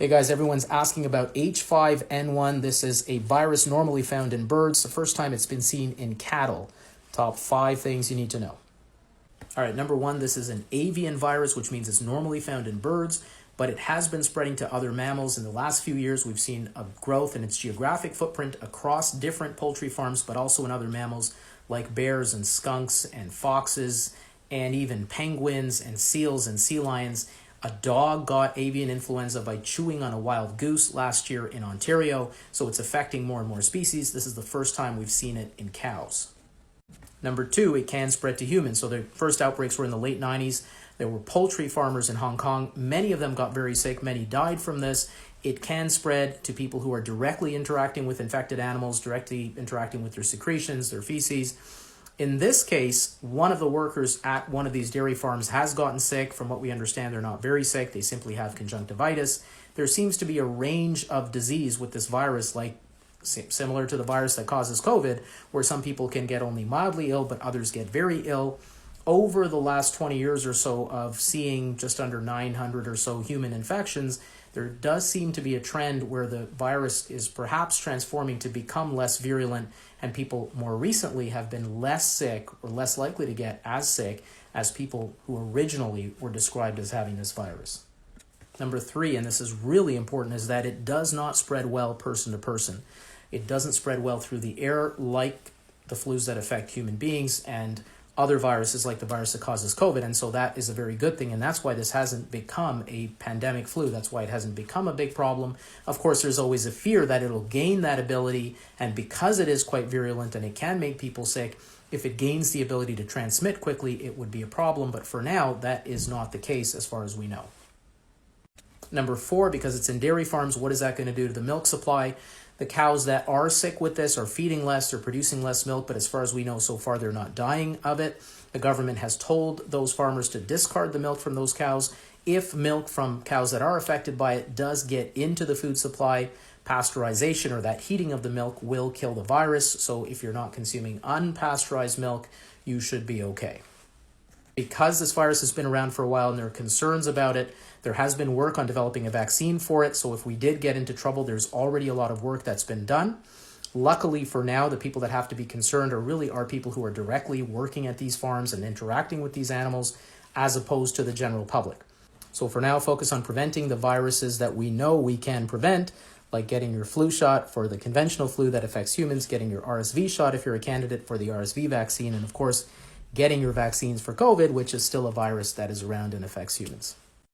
Hey guys, everyone's asking about H5N1. This is a virus normally found in birds. The first time it's been seen in cattle. Top 5 things you need to know. All right, number 1, this is an avian virus, which means it's normally found in birds, but it has been spreading to other mammals. In the last few years, we've seen a growth in its geographic footprint across different poultry farms, but also in other mammals like bears and skunks and foxes and even penguins and seals and sea lions. A dog got avian influenza by chewing on a wild goose last year in Ontario, so it's affecting more and more species. This is the first time we've seen it in cows. Number 2, it can spread to humans. So the first outbreaks were in the late 90s. There were poultry farmers in Hong Kong. Many of them got very sick. Many died from this. It can spread to people who are directly interacting with infected animals, directly interacting with their secretions, their feces. In this case, one of the workers at one of these dairy farms has gotten sick. From what we understand, they're not very sick. They simply have conjunctivitis. There seems to be a range of disease with this virus, like similar to the virus that causes COVID, where some people can get only mildly ill, but others get very ill. Over the last 20 years or so of seeing just under 900 or so human infections, there does seem to be a trend where the virus is perhaps transforming to become less virulent, and people more recently have been less sick or less likely to get as sick as people who originally were described as having this virus. Number 3, and this is really important, is that it does not spread well person to person. It doesn't spread well through the air like the flus that affect human beings and other viruses like the virus that causes COVID. And so that is a very good thing. And that's why this hasn't become a pandemic flu. That's why it hasn't become a big problem. Of course, there's always a fear that it'll gain that ability. And because it is quite virulent and it can make people sick, if it gains the ability to transmit quickly, it would be a problem. But for now, that is not the case as far as we know. Number 4, because it's in dairy farms, what is that going to do to the milk supply? The cows that are sick with this are feeding less, they're producing less milk, but as far as we know so far, they're not dying of it. The government has told those farmers to discard the milk from those cows. If milk from cows that are affected by it does get into the food supply, pasteurization or that heating of the milk will kill the virus. So if you're not consuming unpasteurized milk, you should be okay. Because this virus has been around for a while and there are concerns about it, there has been work on developing a vaccine for it. So if we did get into trouble, there's already a lot of work that's been done. Luckily for now, the people that have to be concerned are people who are directly working at these farms and interacting with these animals, as opposed to the general public. So for now, focus on preventing the viruses that we know we can prevent, like getting your flu shot for the conventional flu that affects humans, getting your RSV shot if you're a candidate for the RSV vaccine, and of course, getting your vaccines for COVID, which is still a virus that is around and affects humans.